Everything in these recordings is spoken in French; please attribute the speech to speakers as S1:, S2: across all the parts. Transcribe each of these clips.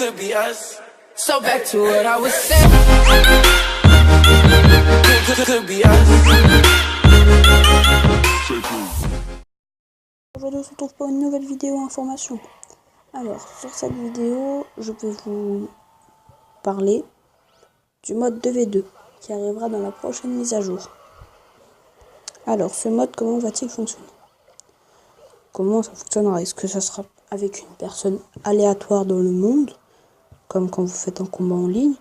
S1: could be us. So back to what I was saying. Could be us.
S2: Aujourd'hui on se retrouve pour une nouvelle vidéo information. Alors sur cette vidéo je vais vous parler du mode 2v2 qui arrivera dans la prochaine mise à jour. Alors ce mode, comment va-t-il fonctionner? Comment ça fonctionnera? Est-ce que ça sera avec une personne aléatoire dans le monde, comme quand vous faites un combat en ligne,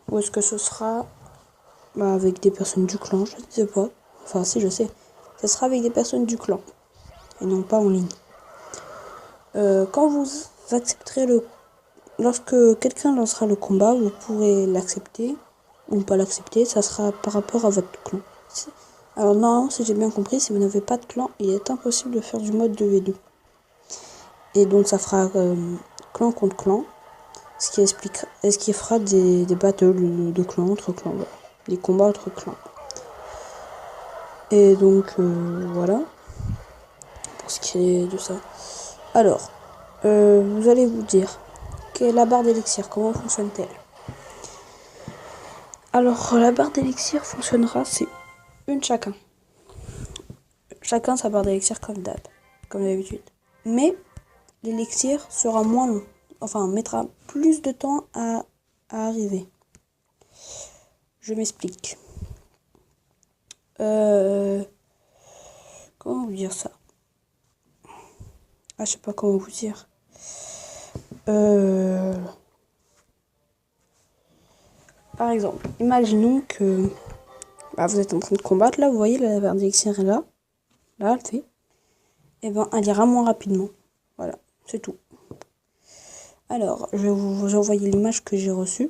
S2: ou est-ce que ce sera avec des personnes du clan? Je ne sais pas. Enfin si, je sais. Ça sera avec des personnes du clan et non pas en ligne. Quand vous accepterez lorsque quelqu'un lancera le combat, vous pourrez l'accepter ou ne pas l'accepter. Ça sera par rapport à votre clan. Alors normalement, si j'ai bien compris, si vous n'avez pas de clan, il est impossible de faire du mode 2v2. Et donc ça fera clan contre clan, ce qui fera des battles de clans entre clans, voilà. Des combats entre clans. Et donc voilà, pour ce qui est de ça. Alors, vous allez vous dire, quelle est la barre d'élixir, comment fonctionne-t-elle? Alors la barre d'élixir fonctionnera, c'est une chacun. Chacun sa barre d'élixir comme d'habitude. Mais l'élixir sera moins long. Enfin, mettra plus de temps à arriver. Je m'explique. Comment vous dire ça? Je sais pas comment vous dire. Par exemple, imaginons que vous êtes en train de combattre, là, vous voyez, la barre d'élixir est là. Là, elle fait. Et elle ira moins rapidement. Voilà, c'est tout. Alors, je vais vous envoyer l'image que j'ai reçue.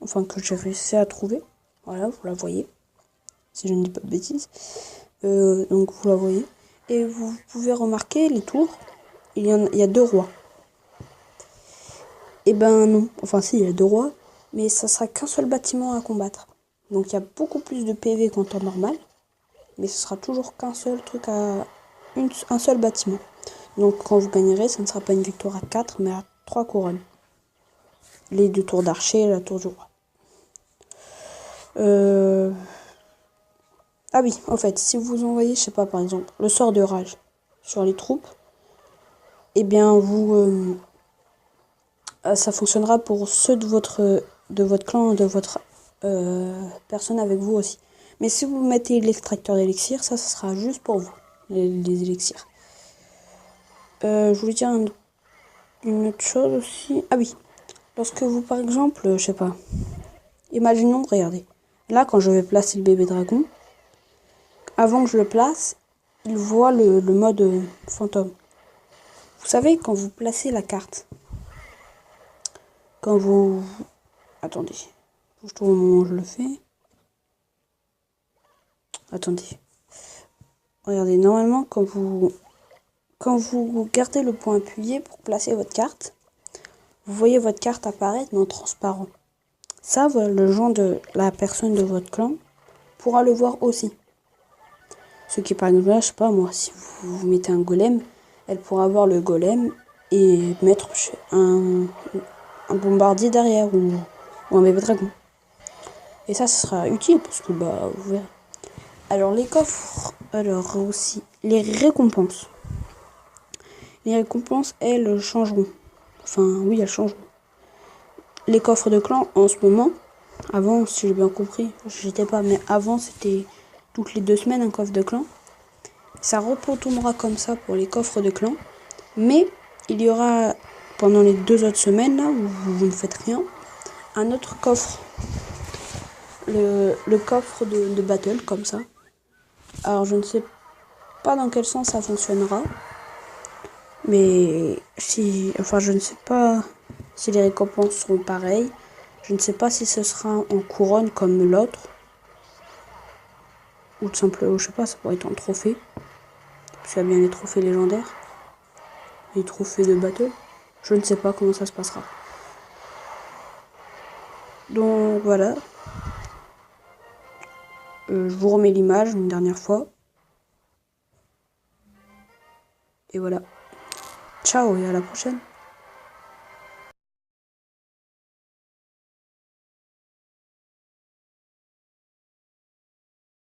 S2: Enfin, que j'ai réussi à trouver. Voilà, vous la voyez. Si je ne dis pas de bêtises. Donc, vous la voyez. Et vous pouvez remarquer les tours. Il y a 2 rois. Et non. Enfin, si, il y a 2 rois. Mais ça sera qu'un seul bâtiment à combattre. Donc, il y a beaucoup plus de PV qu'en temps normal. Mais ce sera toujours qu'un seul truc un seul bâtiment. Donc, quand vous gagnerez, ce ne sera pas une victoire à 4, mais à 3 couronnes. Les 2 tours d'archer et la tour du roi. Ah oui, en fait, si vous envoyez, je sais pas, par exemple, le sort de rage sur les troupes, eh bien, ça fonctionnera pour ceux de votre clan, de votre personne avec vous aussi. Mais si vous mettez l'extracteur d'élixir, ça sera juste pour vous, les élixirs. Je voulais dire une autre chose aussi. Ah oui, lorsque vous, par exemple, je sais pas, imaginons, regardez, là, quand je vais placer le bébé dragon, avant que je le place, il voit le mode fantôme. Vous savez, quand vous placez la carte, quand vous... Attendez, je trouve au moment où je le fais. Attendez. Regardez, normalement, quand vous gardez le point appuyé pour placer votre carte, vous voyez votre carte apparaître mais en transparent. Ça, le genre de la personne de votre clan pourra le voir aussi. Ce qui, par exemple, là, je sais pas moi, si vous mettez un golem, elle pourra voir le golem et mettre un bombardier derrière ou un bébé dragon. Et ça sera utile parce que vous verrez. Alors les coffres, alors aussi les récompenses. Les récompenses, elles changeront. Enfin oui, elles changeront. Les coffres de clan en ce moment, avant, si j'ai bien compris, j'étais pas, mais avant c'était toutes les 2 semaines un coffre de clan. Ça retournera comme ça pour les coffres de clan. Mais il y aura, pendant les 2 autres semaines, là, où vous ne faites rien, un autre coffre. Le coffre de battle, comme ça. Alors, je ne sais pas dans quel sens ça fonctionnera. Mais je ne sais pas si les récompenses seront pareilles. Je ne sais pas si ce sera en couronne comme l'autre. Ou tout simplement, je sais pas, ça pourrait être en trophée. Parce qu'il y a bien les trophées légendaires. Les trophées de battle. Je ne sais pas comment ça se passera. Donc voilà. Je vous remets l'image une dernière fois. Et voilà. Ciao et à la prochaine.